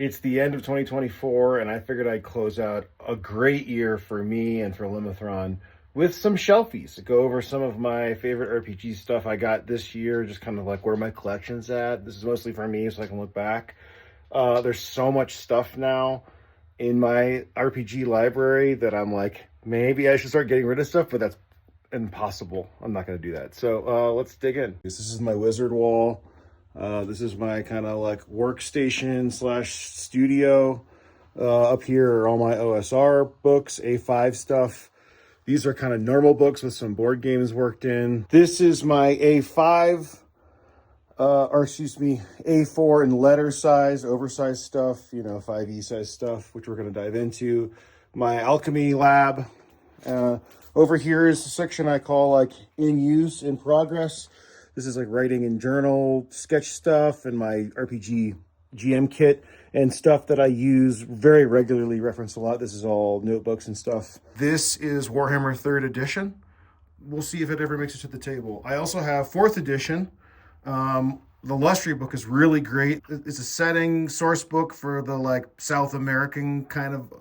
It's the end of 2024, and I figured I'd close out a great year for me and for Limithron with some shelfies to go over some of my favorite RPG stuff I got this year, just kind of like where my collection's at. This is mostly for me, so I can look back. There's so much stuff now in my RPG library that I'm like, maybe I should start getting rid of stuff, but that's impossible. I'm not going to do that. So let's dig in. This is my wizard wall. This is my kind of like workstation slash studio. Up here are all my OSR books, A5 stuff. These are kind of normal books with some board games worked in. This is my A5, A4 in letter size, oversized stuff, 5e size stuff, which we're going to dive into. My alchemy lab. Over here is the section I call like in use, in progress. This is like writing in journal, sketch stuff, and my RPG GM kit and stuff that I use very regularly, reference a lot. This is all notebooks and stuff. This is Warhammer 3rd edition. We'll see if it ever makes it to the table. I also have 4th edition. The Lustry book is really great. It's a setting source book for the like South American kind of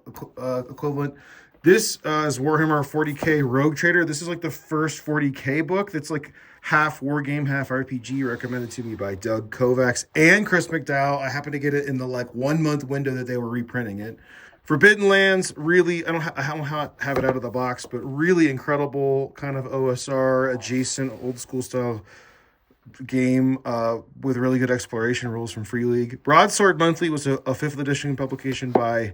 equivalent. This is Warhammer 40k Rogue Trader. This is like the first 40k book that's like half war game, half RPG, recommended to me by Doug Kovacs and Chris McDowell. I happened to get it in the like 1 month window that they were reprinting it. Forbidden Lands, really, I don't have it out of the box, but really incredible kind of OSR adjacent old school style game with really good exploration rules from Free League. Broadsword Monthly was a 5th edition publication by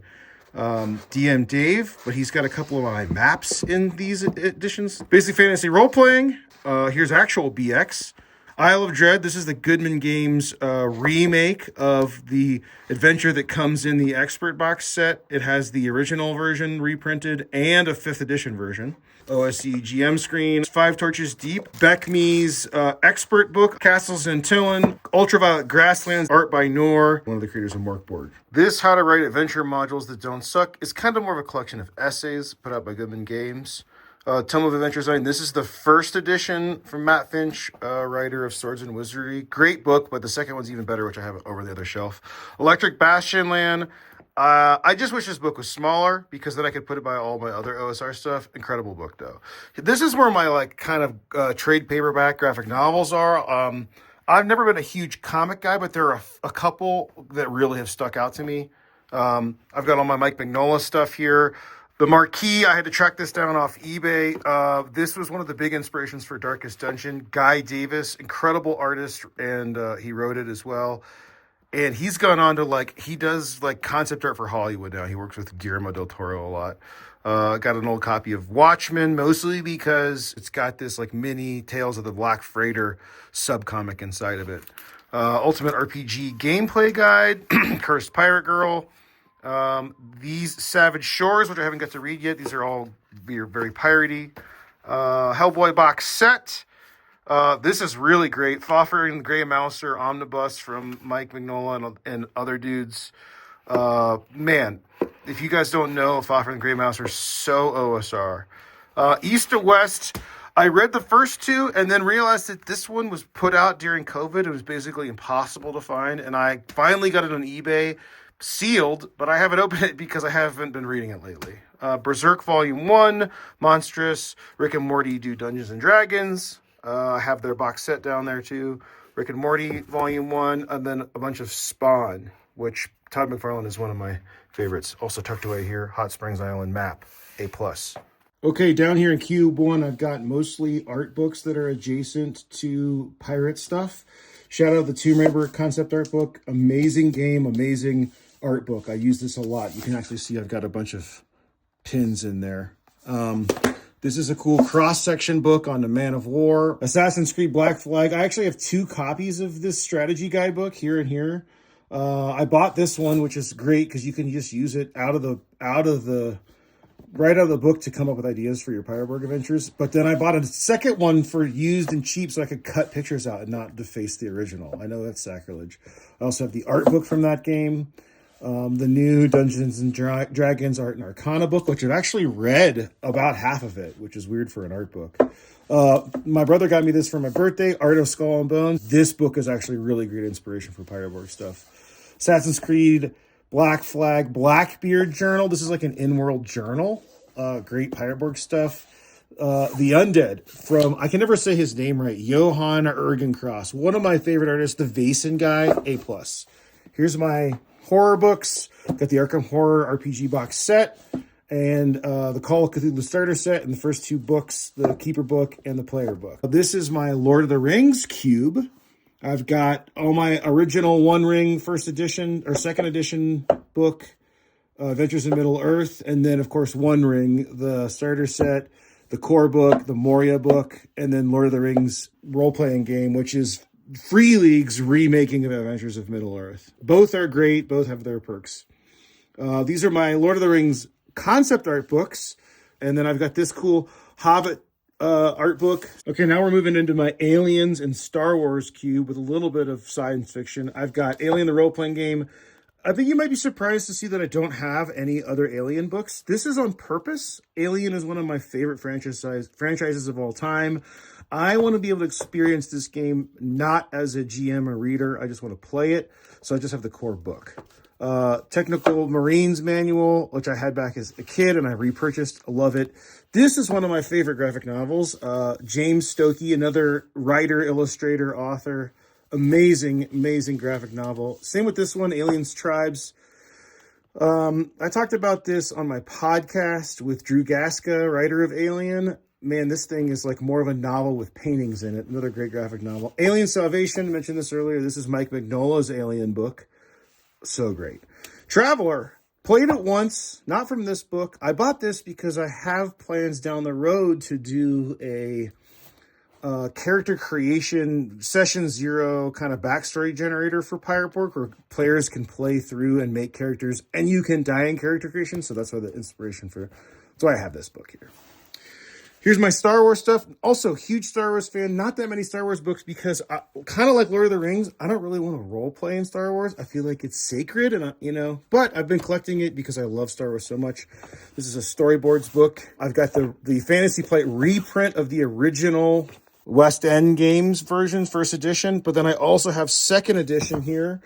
DM Dave, but he's got a couple of my maps in these editions. Basic fantasy role-playing. Here's actual BX. Isle of Dread. This is the Goodman Games remake of the adventure that comes in the Expert box set. It has the original version reprinted and a 5th edition version. OSE GM screen. 5 Torches Deep. Beckme's Expert book. Castles in Tillin. Ultraviolet Grasslands. Art by Noor, one of the creators of Mark Borg. This How to Write Adventure Modules That Don't Suck is kind of more of a collection of essays put out by Goodman Games. Tome of Adventure Design. This is the 1st edition from Matt Finch, writer of Swords and Wizardry. Great book, but the second one's even better, which I have over the other shelf. Electric Bastion Land. I just wish this book was smaller because then I could put it by all my other OSR stuff. Incredible book, though. This is where my like kind of trade paperback graphic novels are. I've never been a huge comic guy, but there are a couple that really have stuck out to me. I've got all my Mike Mignola stuff here. The Marquee, I had to track this down off eBay. This was one of the big inspirations for Darkest Dungeon. Guy Davis, incredible artist, and he wrote it as well. And he's gone on to he does concept art for Hollywood now. He works with Guillermo del Toro a lot. Got an old copy of Watchmen, mostly because it's got this mini Tales of the Black Freighter subcomic inside of it. Ultimate RPG Gameplay Guide, Cursed Pirate Girl. These Savage Shores, which I haven't got to read yet. These are all very piratey. Hellboy box set. This is really great. Fafhrd and the Grey Mouser Omnibus from Mike Mignola and other dudes. Man, if you guys don't know, Fafhrd and the Grey Mouser, so OSR. East to West, I read the first 2 and then realized that this one was put out during COVID. It was basically impossible to find, and I finally got it on eBay. Sealed, but I haven't opened it because I haven't been reading it lately. Berserk Volume 1, Monstrous, Rick and Morty Do Dungeons and Dragons. I have their box set down there too. Rick and Morty Volume 1, and then a bunch of Spawn, which Todd McFarlane is one of my favorites. Also tucked away here, Hot Springs Island map, A+. Okay, down here in Cube 1, I've got mostly art books that are adjacent to pirate stuff. Shout out the Tomb Raider concept art book. Amazing game, amazing art book. I use this a lot. You can actually see I've got a bunch of pins in there. This is a cool cross-section book on the Man of War. Assassin's Creed Black Flag. I actually have 2 copies of this strategy guidebook here and here. I bought this one, which is great because you can just use it right out of the book to come up with ideas for your Pirate Borg adventures. But then I bought a second one for used and cheap so I could cut pictures out and not deface the original. I know that's sacrilege. I also have the art book from that game. The new Dungeons and Dragons Art and Arcana book, which I've actually read about half of it, which is weird for an art book. My brother got me this for my birthday, Art of Skull and Bones. This book is actually really great inspiration for Pirate Borg stuff. Assassin's Creed Black Flag Blackbeard journal. This is like an in-world journal. Great Pirate Borg stuff. The Undead from, I can never say his name right, Johan Ergencross. One of my favorite artists, the Vason guy, A+. Here's my horror books. Got the Arkham Horror RPG box set and the Call of Cthulhu starter set and the first 2 books, the Keeper book and the Player book. This is my Lord of the Rings cube. I've got all my original One Ring first edition or second edition book, Adventures in Middle Earth, and then, of course, One Ring, the starter set, the core book, the Moria book, and then Lord of the Rings role-playing game, which is Free League's remaking of Adventures of Middle Earth. Both are great. Both have their perks. These are my Lord of the Rings concept art books, and then I've got this cool Hobbit art book. Okay, now we're moving into my Aliens and Star Wars cube with a little bit of science fiction. I've got Alien the role-playing game. I think you might be surprised to see that I don't have any other Alien books. This is on purpose. Alien is one of my favorite franchises of all time. I want to be able to experience this game not as a GM or reader. I just want to play it. So I just have the core book. Technical Marines manual, which I had back as a kid and I repurchased. I love it. This is one of my favorite graphic novels. James Stokey, another writer, illustrator, author. Amazing, amazing graphic novel. Same with this one, Aliens Tribes. I talked about this on my podcast with Drew Gaska, writer of Alien. Man, this thing is like more of a novel with paintings in it. Another great graphic novel. Alien Salvation, mentioned this earlier. This is Mike Mignola's Alien book. So great. Traveler, played it once, not from this book. I bought this because I have plans down the road to do a character creation session 0 kind of backstory generator for Pirate Borg where players can play through and make characters and you can die in character creation. So that's why the inspiration for, that's why I have this book here. Here's my Star Wars stuff. Also, huge Star Wars fan. Not that many Star Wars books because kind of like Lord of the Rings, I don't really want to role play in Star Wars. I feel like it's sacred and, but I've been collecting it because I love Star Wars so much. This is a storyboards book. I've got the Fantasy Flight reprint of the original West End Games version, first edition. But then I also have second edition here,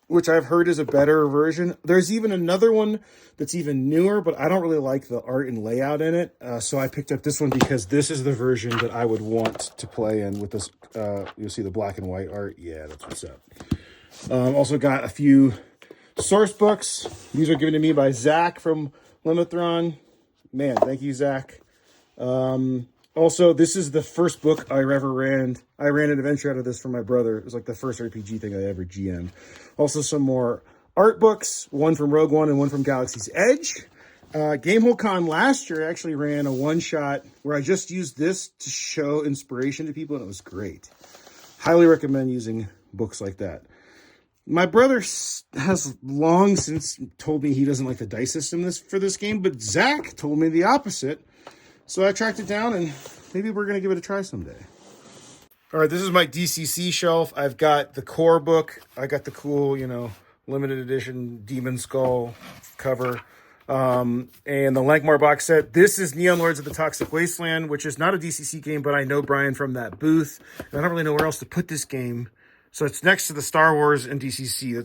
which I've heard is a better version. There's even another one that's even newer, but I don't really like the art and layout in it. So I picked up this one because this is the version that I would want to play in with this. You'll see the black and white art. Yeah, that's what's up. Also got a few source books. These are given to me by Zach from Limithron. Man, thank you, Zach. Also, this is the first book I ever ran. I ran an adventure out of this for my brother. It was like the first RPG thing I ever GM'd. Also, some more art books, one from Rogue One and one from Galaxy's Edge. Gamehole Con last year actually ran a one-shot where I just used this to show inspiration to people, and it was great. Highly recommend using books like that. My brother has long since told me he doesn't like the dice system for this game, but Zach told me the opposite. So I tracked it down, and maybe we're going to give it a try someday. All right, this is my DCC shelf. I've got the core book. I got the cool, limited edition Demon Skull cover. And the Lankmore box set. This is Neon Lords of the Toxic Wasteland, which is not a DCC game, but I know Brian from that booth. And I don't really know where else to put this game. So it's next to the Star Wars and DCC.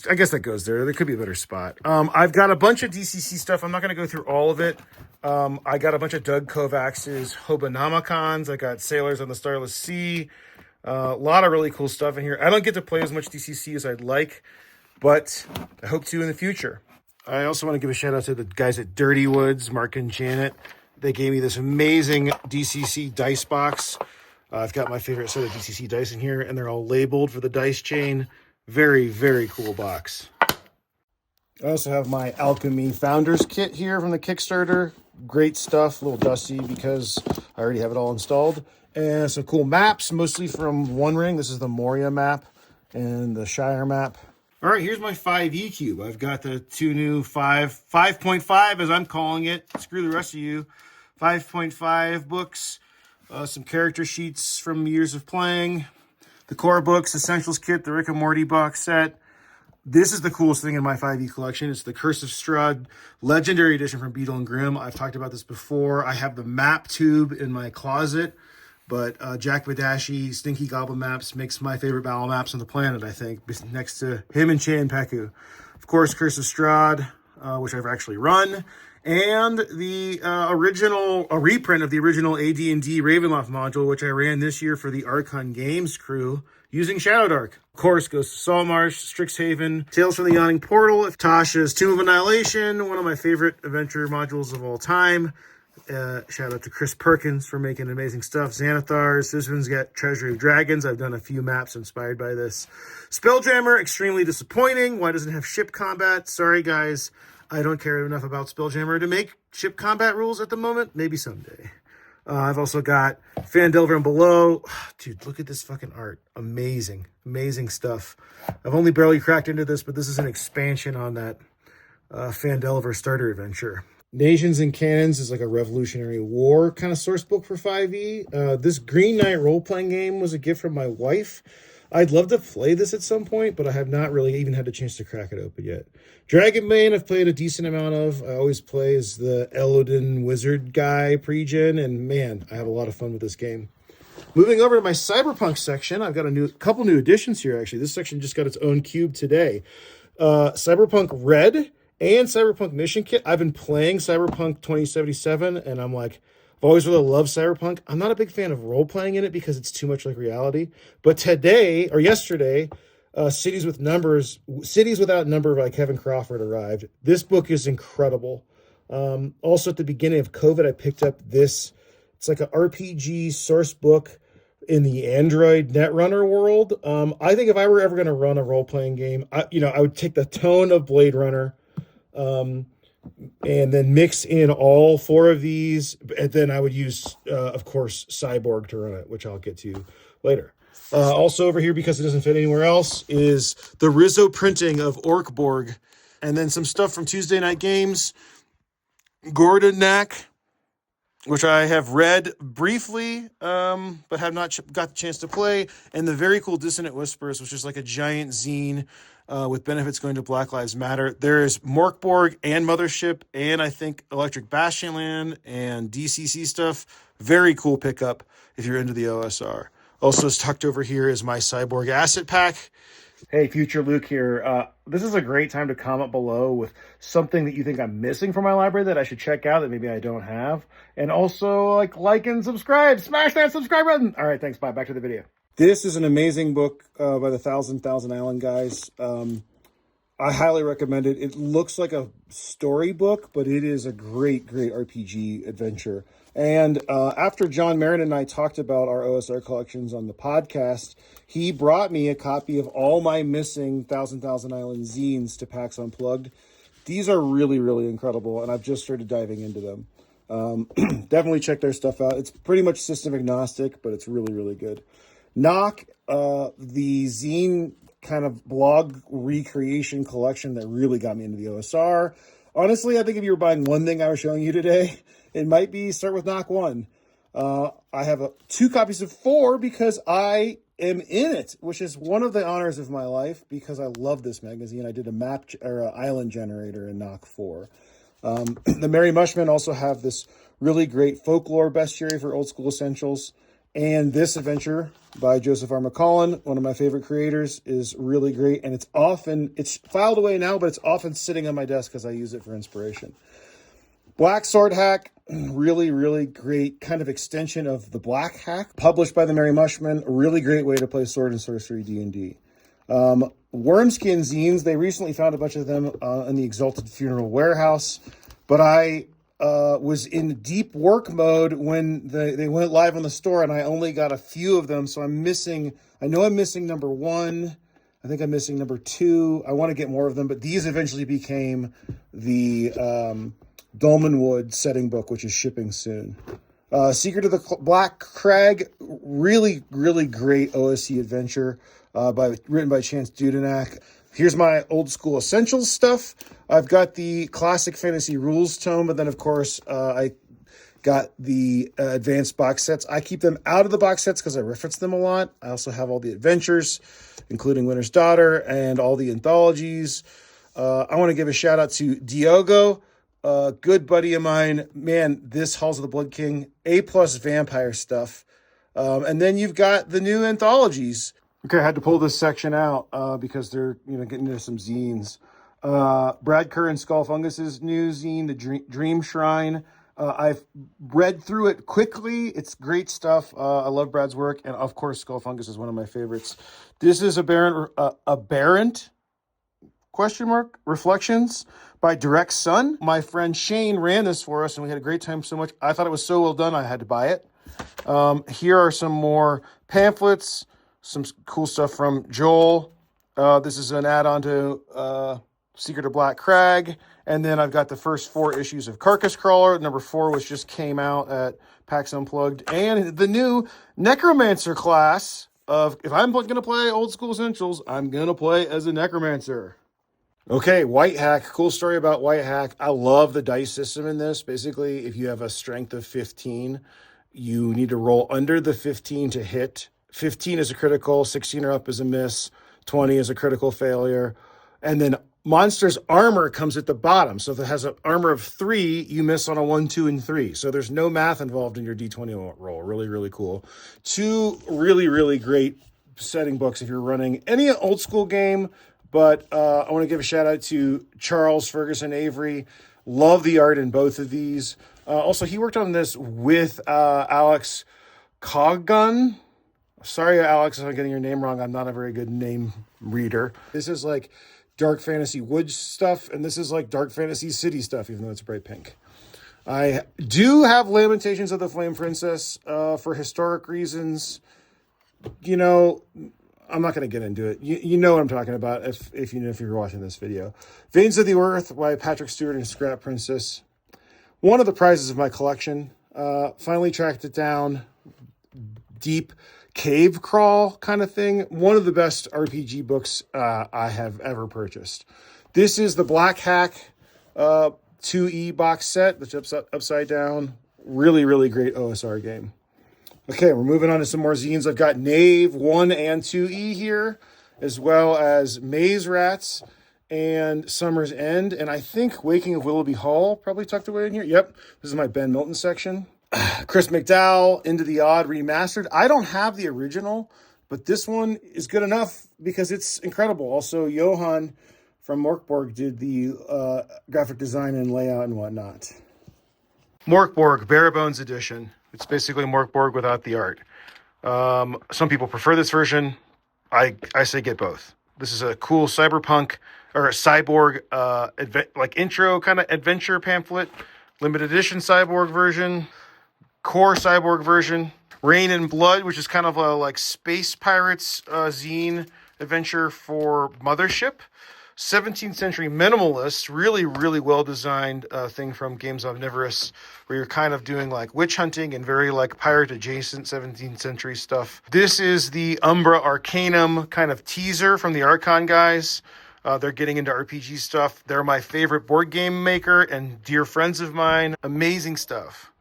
I guess that goes there. There could be a better spot. I've got a bunch of DCC stuff. I'm not going to go through all of it. I got a bunch of Doug Kovacs's Hobonomicons. I got Sailors on the Starless Sea. A lot of really cool stuff in here. I don't get to play as much DCC as I'd like, but I hope to in the future. I also want to give a shout out to the guys at Dirty Woods, Mark and Janet. They gave me this amazing DCC dice box. I've got my favorite set of DCC dice in here, and they're all labeled for the dice chain. Very, very cool box. I also have my Alchemy Founders Kit here from the Kickstarter. Great stuff, a little dusty because I already have it all installed. And some cool maps, mostly from One Ring. This is the Moria map and the Shire map. All right, here's my 5e cube. I've got the two new 5.5 as I'm calling it. Screw the rest of you. 5.5 books, some character sheets from years of playing. The core books, Essentials Kit, the Rick and Morty box set. This is the coolest thing in my 5e collection. It's the Curse of Strahd Legendary Edition from Beetle and Grimm. I've talked about this before. I have the map tube in my closet. But Jack Badashi, Stinky Goblin Maps makes my favorite battle maps on the planet, I think, next to him and Chan Peku. Of course, Curse of Strahd, which I've actually run, and the a reprint of the original AD&D Ravenloft module, which I ran this year for the Archon Games crew using Shadowdark. Of course, Ghost of Saltmarsh, Strixhaven, Tales from the Yawning Portal, Tasha's Tomb of Annihilation, one of my favorite adventure modules of all time. Shout out to Chris Perkins for making amazing stuff. Xanathar's, this one's got Treasury of Dragons. I've done a few maps inspired by this. Spelljammer, extremely disappointing. Why doesn't it have ship combat? Sorry, guys. I don't care enough about Spelljammer to make ship combat rules at the moment. Maybe someday. I've also got Phandelver and Below. Dude, look at this fucking art. Amazing. Amazing stuff. I've only barely cracked into this, but this is an expansion on that Phandelver starter adventure. Nations and Cannons is like a Revolutionary War kind of source book for 5e. This Green Knight role-playing game was a gift from my wife. I'd love to play this at some point, but I have not really even had a chance to crack it open yet. Dragonbane I've played a decent amount of. I always play as the Elodin wizard guy pre-gen, and man, I have a lot of fun with this game. Moving over to my Cyberpunk section, I've got a couple new additions here, actually. This section just got its own cube today. Cyberpunk Red and Cyberpunk Mission Kit. I've been playing Cyberpunk 2077, and I'm like, I've always really loved Cyberpunk. I'm not a big fan of role-playing in it because it's too much like reality. But yesterday, Cities Without Number by Kevin Crawford arrived. This book is incredible. Also, at the beginning of COVID, I picked up this. It's like an RPG source book in the Android Netrunner world. I think if I were ever going to run a role-playing game, I would take the tone of Blade Runner, and then mix in all four of these, and then I would use, of course, Cyborg to run it, which I'll get to later. Also over here, because it doesn't fit anywhere else, is the Rizzo printing of Orc Borg, and then some stuff from Tuesday Night Games, Gordon Knack, which I have read briefly, but have not got the chance to play, and the very cool Dissonant Whispers, which is like a giant zine with benefits going to Black Lives Matter. There is Morkborg and Mothership, and I think Electric Bastionland and DCC stuff. Very cool pickup if you're into the OSR. Also tucked over here is my Cyborg Asset Pack. Hey, Future Luke here. This is a great time to comment below with something that you think I'm missing from my library that I should check out that maybe I don't have. And also, like and subscribe. Smash that subscribe button. All right, thanks. Bye. Back to the video. This is an amazing book by the Thousand Island guys. I highly recommend it. It looks like a storybook, but it is a great, great RPG adventure. And after John Marin and I talked about our OSR collections on the podcast, he brought me a copy of all my missing Thousand Island zines to PAX Unplugged. These are really, really incredible, and I've just started diving into them. Definitely check their stuff out. It's pretty much system agnostic, but it's really, really good. Knock, the zine kind of blog recreation collection that really got me into the OSR. Honestly, I think if you were buying one thing I was showing you today, it might be start with Knock 1. I have 2 copies of 4 because I am in it, which is one of the honors of my life because I love this magazine. I did a map or island generator in Knock 4. The Merry Mushmen also have this really great folklore bestiary for old school essentials. And this adventure by Joseph R. McCollin, one of my favorite creators, is really great. And it's filed away now, but it's often sitting on my desk because I use it for inspiration. Black Sword Hack, really, really great kind of extension of the Black Hack, published by the Merry Mushmen. A really great way to play Sword and Sorcery D&D. Wormskin zines, they recently found a bunch of them in the Exalted Funeral Warehouse, but I was in deep work mode when they went live on the store, and I only got a few of them, so I know I'm missing number 1. I think I'm missing number 2. I want to get more of them, but these eventually became the Dolmenwood setting book, which is shipping soon. Secret of the Black Crag, really, really great OSC adventure written by Chance Dudenak. Here's my old school essentials stuff. I've got the classic fantasy rules tome, but then of course I got the advanced box sets. I keep them out of the box sets because I reference them a lot. I also have all the adventures, including Winter's Daughter and all the anthologies. I want to give a shout out to Diogo, a good buddy of mine. Man, this Halls of the Blood King, A+ vampire stuff. And then you've got the new anthologies. Okay, I had to pull this section out because they're getting into some zines. Brad Kerr and Skull Fungus's new zine, the Dream Shrine. I've read through it quickly. It's great stuff. I love Brad's work, and of course, Skull Fungus is one of my favorites. This is Aberrant question mark Reflections by Direct Sun. My friend Shane ran this for us, and we had a great time so much. I thought it was so well done, I had to buy it. Here are some more pamphlets, some cool stuff from Joel. This is an add-on to Secret of Black Crag. And then I've got the first 4 issues of Carcass Crawler, number 4, which just came out at PAX Unplugged. And the new Necromancer class of, if I'm going to play Old School Essentials, I'm going to play as a Necromancer. Okay, White Hack. Cool story about White Hack. I love the dice system in this. Basically, if you have a strength of 15, you need to roll under the 15 to hit. 15 is a critical, 16 or up is a miss, 20 is a critical failure. And then monster's armor comes at the bottom. So if it has an armor of 3, you miss on a 1, 2, and 3. So there's no math involved in your D20 roll. Really, really cool. 2 really, really great setting books if you're running any old school game. But I want to give a shout out to Charles Ferguson Avery. Love the art in both of these. Also, he worked on this with Alex Coggun. Sorry, Alex, if I'm getting your name wrong. I'm not a very good name reader. This is like dark fantasy woods stuff, and this is like dark fantasy city stuff, even though it's bright pink. I do have Lamentations of the Flame Princess for historic reasons. I'm not going to get into it. You know what I'm talking about if you're watching this video. Veins of the Earth by Patrick Stewart and Scrap Princess. One of the prizes of my collection. Finally tracked it down. Deep cave crawl kind of thing. One of the best RPG books I have ever purchased. This is the Black Hack 2E box set, that's upside down. Really, really great OSR game. Okay, we're moving on to some more zines. I've got Knave 1 and 2E here, as well as Maze Rats and Summer's End. And I think Waking of Willoughby Hall probably tucked away in here. Yep, this is my Ben Milton section. Chris McDowell, Into the Odd Remastered. I don't have the original, but this one is good enough because it's incredible. Also, Johan from Morkborg did the graphic design and layout and whatnot. Morkborg, Bare Bones Edition. It's basically Morkborg without the art. Some people prefer this version. I say get both. This is a cool cyberpunk or a cyborg like intro kind of adventure pamphlet. Limited edition cyborg version. Core cyborg version. Rain and Blood, which is kind of a like space pirates zine adventure for Mothership. 17th century minimalist, really, really well-designed thing from Games Omnivorous, where you're kind of doing like witch hunting and very like pirate-adjacent 17th century stuff. This is the Umbra Arcanum kind of teaser from the Archon guys. They're getting into RPG stuff. They're my favorite board game maker and dear friends of mine. Amazing stuff.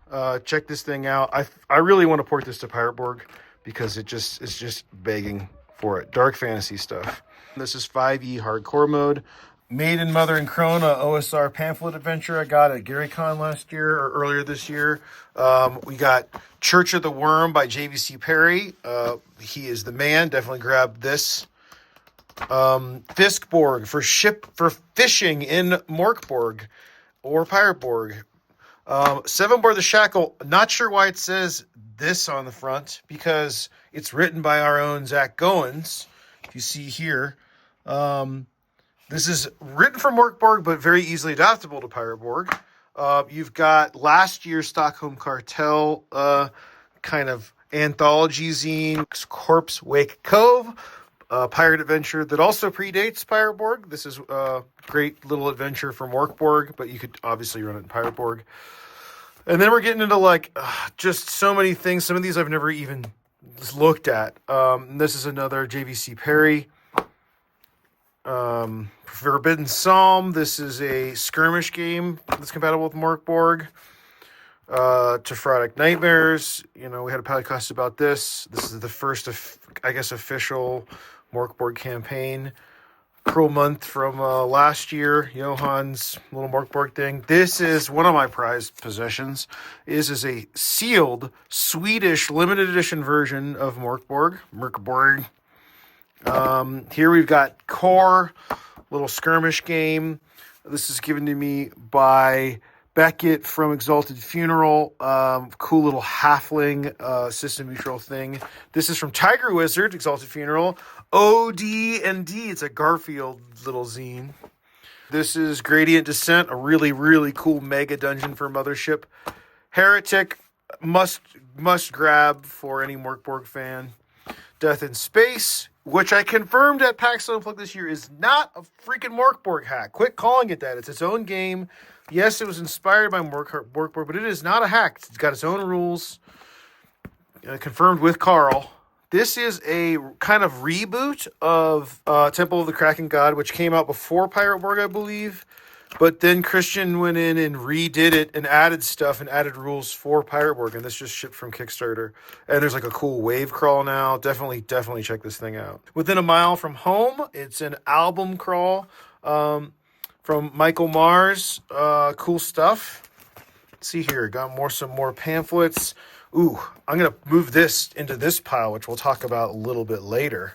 Check this thing out. I really want to port this to Pirate Borg because it's just begging for it. Dark fantasy stuff. This is 5e hardcore mode. Maiden, Mother, and Crone, OSR pamphlet adventure I got at GaryCon last year or earlier this year. We got Church of the Worm by JVC Perry. He is the man. Definitely grab this. Fiskborg for fishing in Morkborg or Pirate Borg. Seven Board the Shackle. Not sure why it says this on the front because it's written by our own Zach Goins. If you see here. This is written for Morkborg, but very easily adaptable to Pirate Borg. You've got last year's Stockholm Cartel kind of anthology zine, Corpse Wake Cove, pirate adventure that also predates Pirate Borg. This is a great little adventure for Morkborg, but you could obviously run it in Pirate Borg. And then we're getting into like just so many things. Some of these I've never even looked at. This is another JVC Perry. Forbidden Psalm. This is a skirmish game that's compatible with Morkborg. Tephrotic Nightmares. We had a podcast about this. This is the first, official Morkborg campaign. Cruel Month from last year, Johann's little Morkborg thing. This is one of my prized possessions. This is a sealed Swedish limited edition version of Morkborg. Here we've got Core, little skirmish game. This is given to me by Beckett from Exalted Funeral. Cool little halfling system neutral thing. This is from Tiger Wizard, Exalted Funeral. OD&D. It's a Garfield little zine. This is Gradient Descent, a really, really cool mega dungeon for Mothership. Heretic, must grab for any Morkborg fan. Death in Space, which I confirmed at PAX Unplugged this year is not a freaking Morkborg hack. Quit calling it that. It's its own game. Yes, it was inspired by Morkborg, but it is not a hack. It's got its own rules. Confirmed with Carl. This is a kind of reboot of Temple of the Kraken God, which came out before Pirate Borg, I believe. But then Christian went in and redid it and added stuff and added rules for Pirate Borg. And this just shipped from Kickstarter. And there's like a cool wave crawl now. Definitely check this thing out. Within a Mile from Home, it's an album crawl from Michael Mars. Cool stuff. Let's see here. Got some more pamphlets. Ooh, I'm going to move this into this pile, which we'll talk about a little bit later.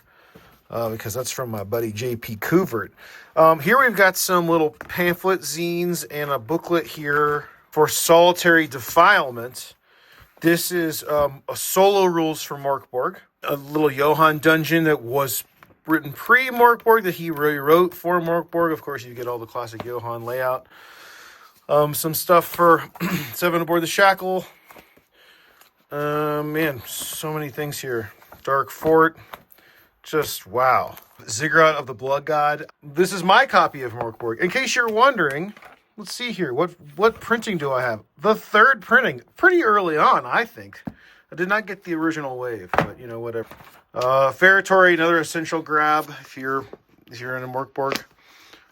Because that's from my buddy J.P. Couvert. Here we've got some little pamphlet zines and a booklet here for Solitary Defilement. This is a solo rules for Morkborg. A little Johann dungeon that was written pre-Morkborg that he rewrote for Morkborg. Of course, you get all the classic Johann layout. Some stuff for Seven Aboard the Shackle. Man, so many things here. Dark Fort. Just wow. Ziggurat of the Blood God. This is my copy of Morkborg. In case you're wondering, let's see here. What printing do I have? The third printing. Pretty early on, I think. I did not get the original wave, but you know, whatever. Ferritory, another essential grab if you're in a Morkborg.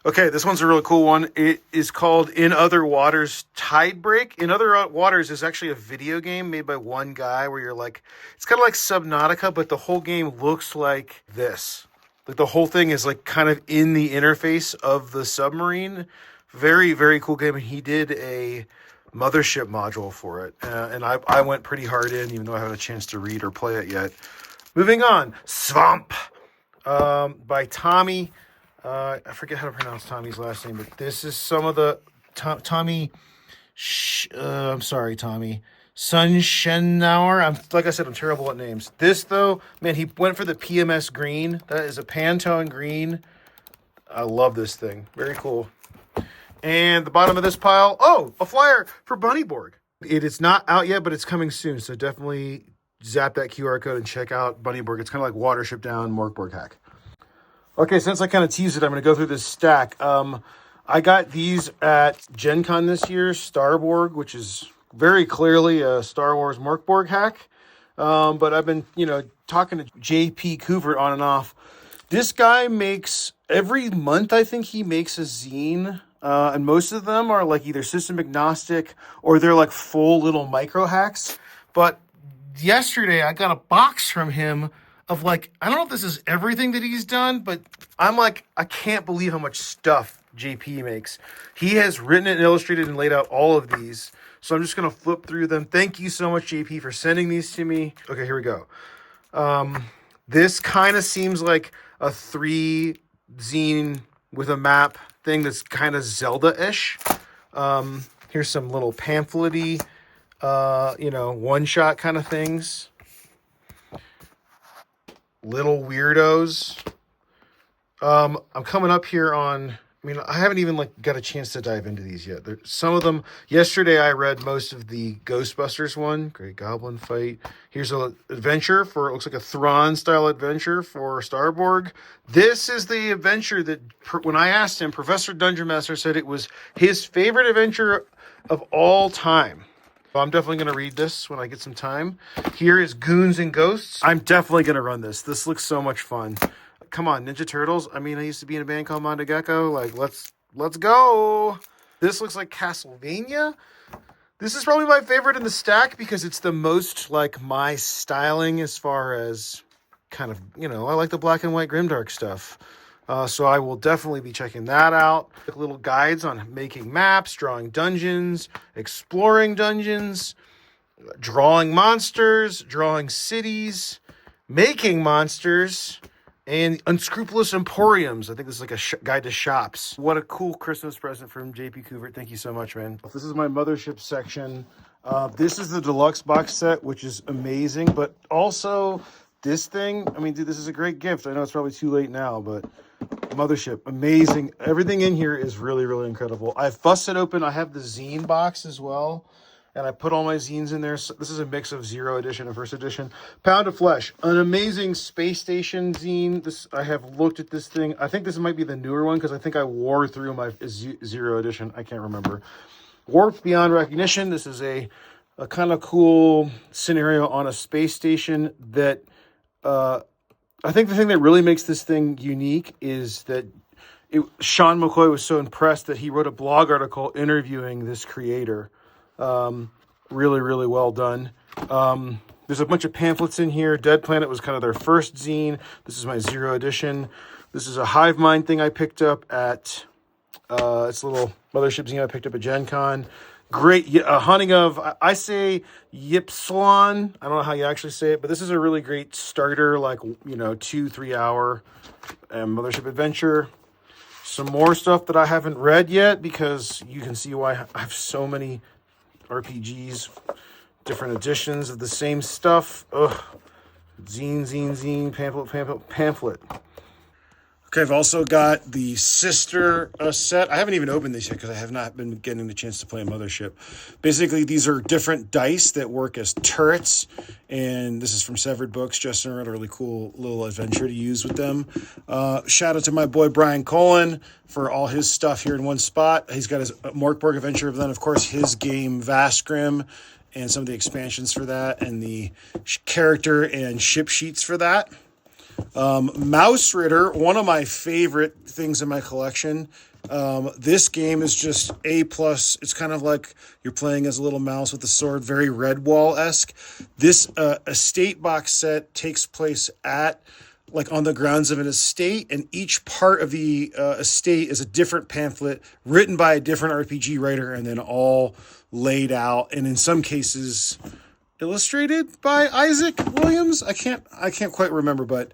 Okay, this one's a really cool one. It is called In Other Waters Tidebreak. In Other Waters is actually a video game made by one guy where you're like, it's kind of like Subnautica, but the whole game looks like this. Like the whole thing is like kind of in the interface of the submarine. Very, very cool game. And he did a Mothership module for it. And I went pretty hard in, even though I haven't had a chance to read or play it yet. Moving on. Swamp by Tommy. I forget how to pronounce Tommy's last name, but this is some of the Tommy. I'm sorry, Tommy. Sunschenauer. Like I said, I'm terrible at names. This though, man, he went for the PMS green. That is a Pantone green. I love this thing. Very cool. And the bottom of this pile, a flyer for Bunny Borg. It is not out yet, but it's coming soon. So definitely zap that QR code and check out Bunny Borg. It's kind of like Watership Down Morkborg hack. Okay, since I kind of teased it, I'm going to go through this stack. I got these at Gen Con this year, Star Borg, which is very clearly a Star Wars Morkborg hack. But I've been, talking to J.P. Couvert on and off. This guy makes, every month I think he makes a zine. And most of them are like either system agnostic or they're like full little micro hacks. But yesterday I got a box from him of like, I don't know if this is everything that he's done, but I'm like, I can't believe how much stuff JP makes. He has written it and illustrated and laid out all of these. So I'm just going to flip through them. Thank you so much, JP, for sending these to me. Okay, here we go. This kind of seems like a 3 zine with a map thing that's kind of Zelda-ish. Here's some little pamphlet-y, one-shot kind of things. Little weirdos. I'm coming up here on, I haven't even got a chance to dive into these yet. Some of them, yesterday I read most of the Ghostbusters one, Great Goblin Fight. Here's an adventure for, it looks like a Thrawn style adventure for Star Borg. This is the adventure that, when I asked him, Professor Dungeon Master said it was his favorite adventure of all time. I'm definitely going to read this when I get some time. Here is Goons and Ghosts. I'm definitely going to run this. This looks so much fun. Come on, Ninja Turtles. I used to be in a band called Mondo Gecko. Let's go. This looks like Castlevania. This is probably my favorite in the stack because it's the most like my styling as far as kind of, I like the black and white grimdark stuff. So I will definitely be checking that out. Little guides on making maps, drawing dungeons, exploring dungeons, drawing monsters, drawing cities, making monsters, and unscrupulous emporiums. I think this is like a guide to shops. What a cool Christmas present from JP Couvert. Thank you so much, man. This is my mothership section. This is the deluxe box set, which is amazing, but also this thing, I mean, dude, this is a great gift. I know it's probably too late now, but mothership, amazing. Everything in here is really, really incredible. I've fussed it open. I have the zine box as well, and I put all my zines in there. So this is a mix of Zero Edition and First Edition. Pound of Flesh, an amazing space station zine. This, I have looked at this thing. I think this might be the newer one because I think I wore through my Zero Edition. I can't remember. Warped Beyond Recognition. This is a kind of cool scenario on a space station that I think the thing that really makes this thing unique is that Sean McCoy was so impressed that he wrote a blog article interviewing this creator. Really, really well done. There's a bunch of pamphlets in here. Dead Planet was kind of their first zine. This is my Zero Edition. This is a Hive Mind thing I picked up at, it's a little mothership zine I picked up at Gen Con. Great, Hunting of, I say Ypsilon. I don't know how you actually say it, but this is a really great starter, like, 2-3 hour mothership adventure. Some more stuff that I haven't read yet because you can see why I have so many RPGs, different editions of the same stuff. Ugh. Zine, pamphlet. Okay, I've also got the sister set. I haven't even opened this yet because I have not been getting the chance to play a mothership. Basically, these are different dice that work as turrets, and this is from Severed Books. Justin wrote a really cool little adventure to use with them. Shout out to my boy Brian Cullen for all his stuff here in one spot. He's got his Mork Borg adventure, then of course his game Vastgrim, and some of the expansions for that, and the character and ship sheets for that. Mouse Ritter, one of my favorite things in my collection. This game is just A+. It's kind of like you're playing as a little mouse with a sword, very Redwall-esque. This estate box set takes place at, like, on the grounds of an estate, and each part of the estate is a different pamphlet written by a different RPG writer and then all laid out, and in some cases illustrated by Isaac Williams. I can't quite remember, but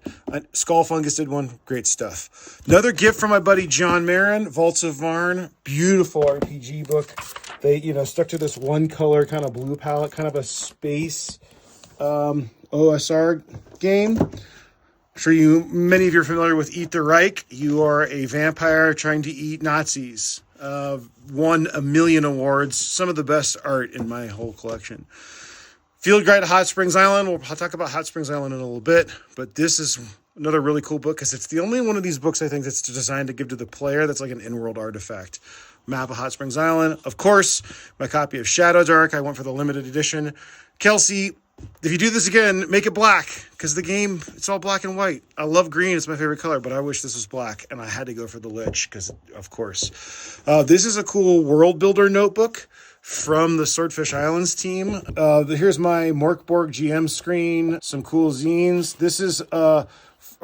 Skull Fungus did one. Great stuff. Another gift from my buddy John Marin, Vaults of Varn. Beautiful RPG book. They, stuck to this one color kind of blue palette, kind of a space OSR game. I'm sure many of you are familiar with Eat the Reich. You are a vampire trying to eat Nazis. Won 1 million awards. Some of the best art in my whole collection. Field Guide to Hot Springs Island. We'll talk about Hot Springs Island in a little bit, but this is another really cool book because it's the only one of these books I think that's designed to give to the player that's like an in-world artifact. Map of Hot Springs Island. Of course, my copy of Shadow Dark. I went for the limited edition. Kelsey, if you do this again, make it black because the game, it's all black and white. I love green. It's my favorite color, but I wish this was black, and I had to go for the Lich because, of course. This is a cool world builder notebook from the Swordfish Islands team. Here's my Mork Borg GM screen, some cool zines. This is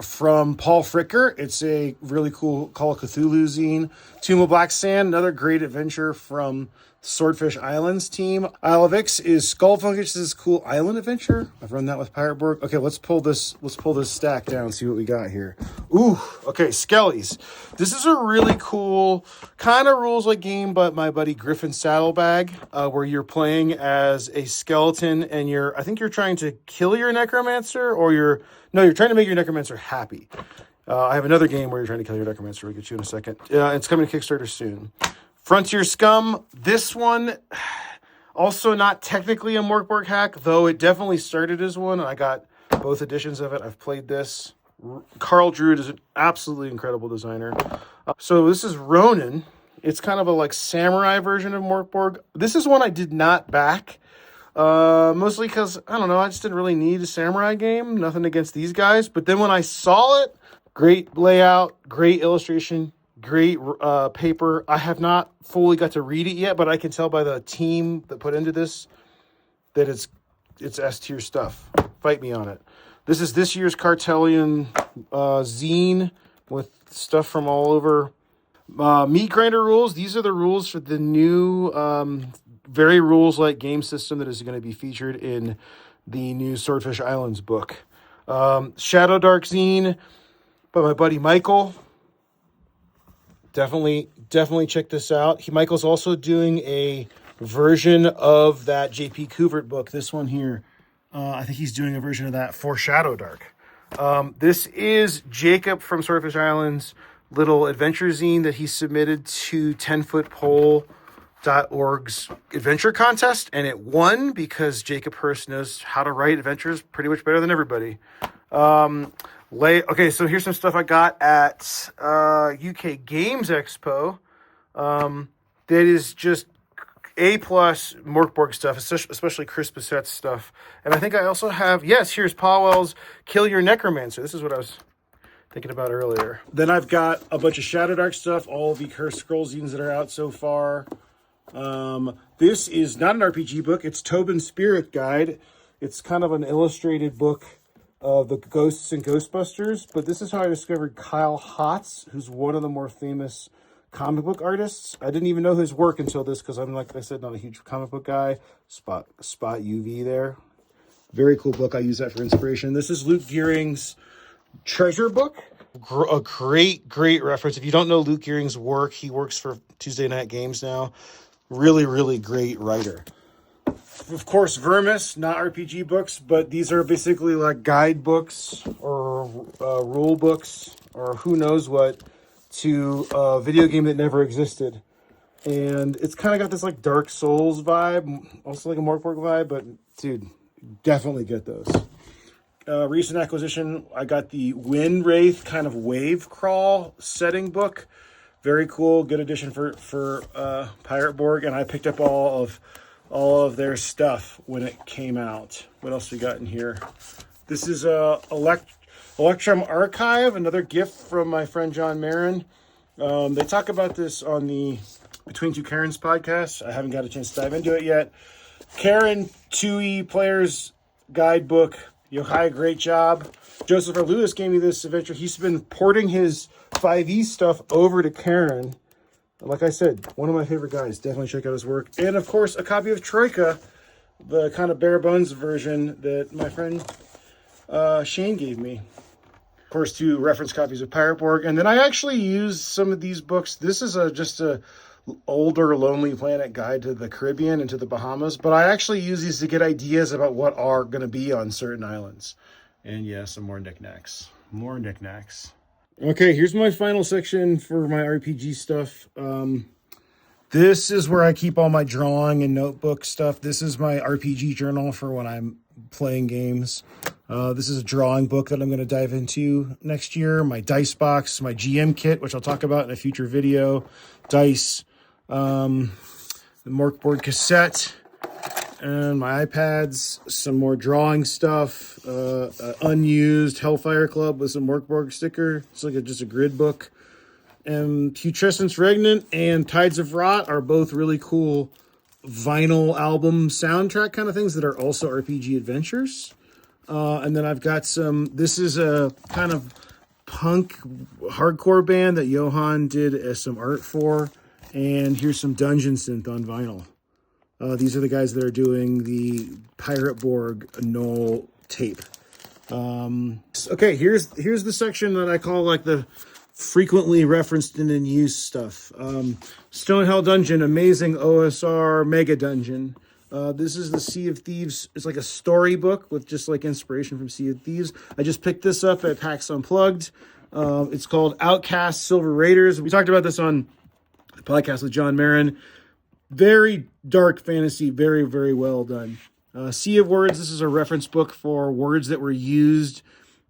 from Paul Fricker. It's a really cool Call of Cthulhu zine. Tomb of Black Sand, another great adventure from Swordfish Islands team. Isle of Ix is Skull Fungus' cool island adventure. I've run that with Pirate Borg. Okay, let's pull this stack down and see what we got here. Ooh, okay, Skellies. This is a really cool kind of rules-like game, but my buddy Griffin Saddlebag, where you're playing as a skeleton and I think you're trying to kill your necromancer, or you're trying to make your necromancer happy. I have another game where you're trying to kill your necromancer. We'll get you in a second. It's coming to Kickstarter soon. Frontier Scum, this one, also not technically a Mork Borg hack, though it definitely started as one. I got both editions of it. I've played this. Carl Druid is an absolutely incredible designer. So this is Ronin. It's kind of a like samurai version of Mork Borg. This is one I did not back, mostly because, I don't know, I just didn't really need a samurai game. Nothing against these guys. But then when I saw it, great layout, great illustration, great paper. I have not fully got to read it yet, but I can tell by the team that put into this that it's S-tier stuff. Fight me on it. This is this year's Cartelian zine with stuff from all over. Meat Grinder rules. These are the rules for the new, very rules-like game system that is going to be featured in the new Swordfish Islands book. Shadow Dark Zine by my buddy Michael. Definitely check this out. Michael's also doing a version of that J.P. Couvert book. This one here. I think he's doing a version of that for Shadow Dark. This is Jacob from Swordfish Islands' little adventure zine that he submitted to 10footpole.org's adventure contest, and it won because Jacob Hurst knows how to write adventures pretty much better than everybody. Okay, so here's some stuff I got at UK Games Expo. That is just A+ Morkborg stuff, especially Chris Bissette's stuff. And I think I also have, yes, here's Powell's Kill Your Necromancer. This is what I was thinking about earlier. Then I've got a bunch of Shadow Dark stuff, all of the Cursed Scroll zines that are out so far. This is not an RPG book. It's Tobin's Spirit Guide. It's kind of an illustrated book of the Ghosts and Ghostbusters, but this is how I discovered Kyle Hotz, who's one of the more famous comic book artists. I didn't even know his work until this because I'm, like I said, not a huge comic book guy. Spot UV there. Very cool book. I use that for inspiration. This is Luke Gearing's Treasure Book. A great reference. If you don't know Luke Gearing's work, he works for Tuesday Night Games now. Really great writer. Of course, Vermis, not RPG books, but these are basically like guidebooks or rule books or who knows what to a video game that never existed. And it's kind of got this like Dark Souls vibe, also like a Morkborg vibe, but dude, definitely get those. Recent acquisition, I got the Wind Wraith kind of wave crawl setting book. Very cool, good addition for Pirate Borg, and I picked up all of their stuff when it came out. What else we got in here? This is Electrum Archive, another gift from my friend John Marin. They talk about this on the Between Two Karens podcast. I haven't got a chance to dive into it yet. Karen 2E Player's Guidebook. Yochai, great job. Joseph R. Lewis gave me this adventure. He's been porting his 5e stuff over to Karen. Like I said, one of my favorite guys. Definitely check out his work. And, of course, a copy of Troika, the kind of bare bones version that my friend Shane gave me. Of course, 2 reference copies of Pirate Borg. And then I actually used some of these books. This is just a older Lonely Planet guide to the Caribbean and to the Bahamas. But I actually use these to get ideas about what are going to be on certain islands. And, yeah, some more knickknacks. More knickknacks. Okay, here's my final section for my RPG stuff. This is where I keep all my drawing and notebook stuff. This is my RPG journal for when I'm playing games. This is a drawing book that I'm going to dive into next year. My dice box, my GM kit, which I'll talk about in a future video. Dice, the Morkborg cassette, and my iPads, some more drawing stuff, unused Hellfire Club with some Morkborg sticker. It's like just a grid book. And Putrescence Regnant and Tides of Rot are both really cool vinyl album soundtrack kind of things that are also RPG adventures. And then I've got this is a kind of punk hardcore band that Johan did some art for. And here's some Dungeon Synth on vinyl. These are the guys that are doing the Pirate Borg Knoll tape. Okay, here's the section that I call like the frequently referenced and in use stuff. Stonehell Dungeon, amazing OSR mega dungeon. This is the Sea of Thieves. It's like a storybook with just like inspiration from Sea of Thieves. I just picked this up at PAX Unplugged. It's called Outcast Silver Raiders. We talked about this on the podcast with John Marin. Very dark fantasy, very well done. Sea of Words, this is a reference book for words that were used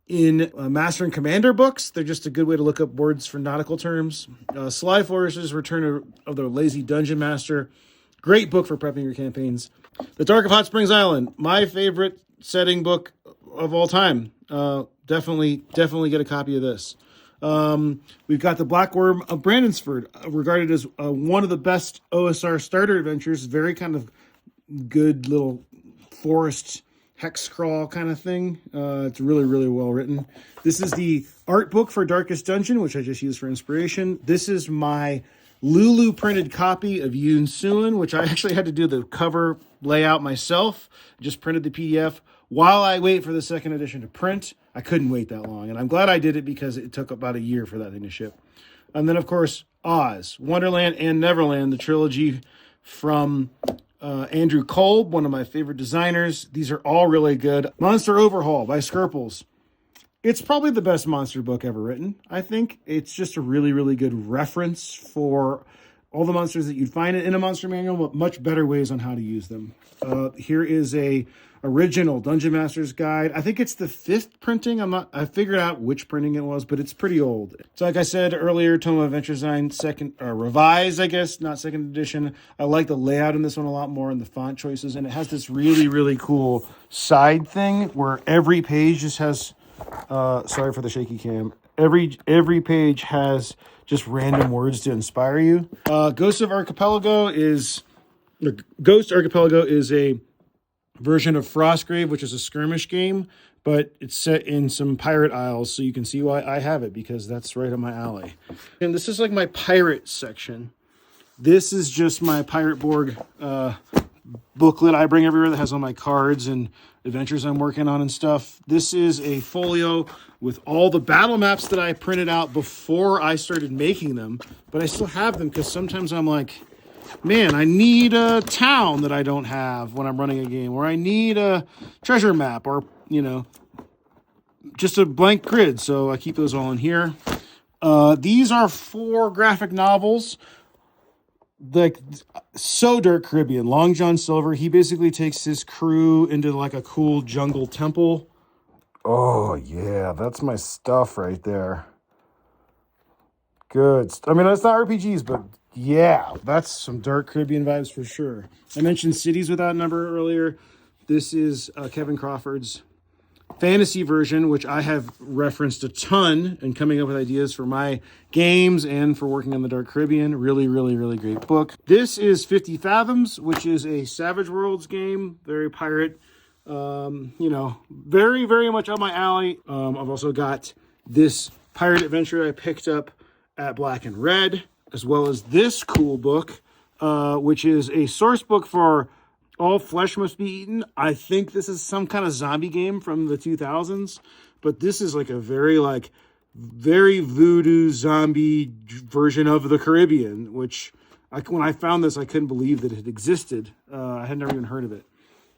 in Master and Commander books. They're just a good way to look up words for nautical terms. Sly Flourish's Return of the Lazy Dungeon Master. Great book for prepping your campaigns. The Dark of Hot Springs Island, my favorite setting book of all time. Definitely get a copy of this. We've got the Black Worm of Brandonsford, regarded as one of the best OSR starter adventures. Very kind of good little forest hex crawl kind of thing. It's really, really well written. This is the art book for Darkest Dungeon, which I just used for inspiration. This is my Lulu printed copy of Yoon Suin, which I actually had to do the cover layout myself. Just printed the PDF while I wait for the second edition to print. I couldn't wait that long, and I'm glad I did it because it took about a year for that thing to ship. And then, of course, Oz, Wonderland, and Neverland, the trilogy from Andrew Kolb, one of my favorite designers. These are all really good. Monster Overhaul by Skirples. It's probably the best monster book ever written, I think. It's just a really, really good reference for all the monsters that you'd find in a monster manual, but much better ways on how to use them. Here is a original Dungeon Master's Guide. I think it's the 5th printing. I figured out which printing it was, but it's pretty old. So like I said earlier, Tome of Adventure Design, revised, I guess, not second edition. I like the layout in this one a lot more and the font choices. And it has this really, really cool side thing where every page just has, sorry for the shaky cam. Every page has just random words to inspire you. Ghost Archipelago is a version of Frostgrave, which is a skirmish game, but it's set in some pirate isles, so you can see why I have it, because that's right up my alley. And this is like my pirate section. This is just my Pirate Borg booklet I bring everywhere that has all my cards and adventures I'm working on and stuff. This is a folio with all the battle maps that I printed out before I started making them, but I still have them because sometimes I'm like, man, I need a town that I don't have when I'm running a game, or I need a treasure map, or, you know, just a blank grid. So I keep those all in here. These are 4 graphic novels, like so Dark Caribbean. Long John Silver, he basically takes his crew into like a cool jungle temple. Oh yeah, that's my stuff right there. Good. I mean, that's not RPGs, but yeah, that's some Dark Caribbean vibes for sure. I mentioned Cities Without Number earlier. This is Kevin Crawford's fantasy version, which I have referenced a ton and coming up with ideas for my games and for working on the Dark Caribbean. Really, really, really great book. This is 50 Fathoms, which is a Savage Worlds game, very pirate, you know, very, very much up my alley. I've also got this pirate adventure I picked up at Black and Red, as well as this cool book, which is a source book for All Flesh Must Be Eaten. I think this is some kind of zombie game from the 2000s, but this is like a very voodoo zombie version of the Caribbean, which when I found this, I couldn't believe that it existed. I had never even heard of it.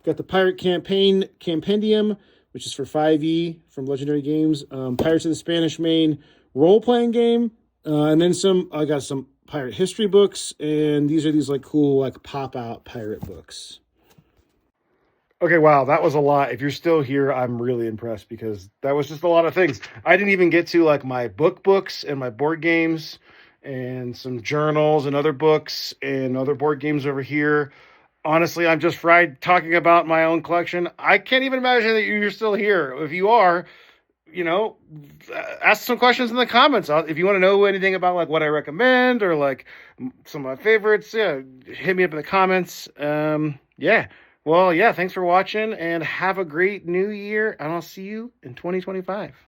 Got the Pirate Campendium, which is for 5e from Legendary Games. Pirates of the Spanish Main role-playing game. And then I got some pirate history books, and these are like cool, like pop-out pirate books. Okay, wow, that was a lot. If you're still here, I'm really impressed because that was just a lot of things. I didn't even get to like my books and my board games and some journals and other books and other board games over here. Honestly, I'm just fried talking about my own collection. I can't even imagine that you're still here. If you are, you know, ask some questions in the comments. If you want to know anything about like what I recommend or like some of my favorites, yeah, hit me up in the comments. Yeah. Well, yeah, thanks for watching and have a great new year, and I'll see you in 2025.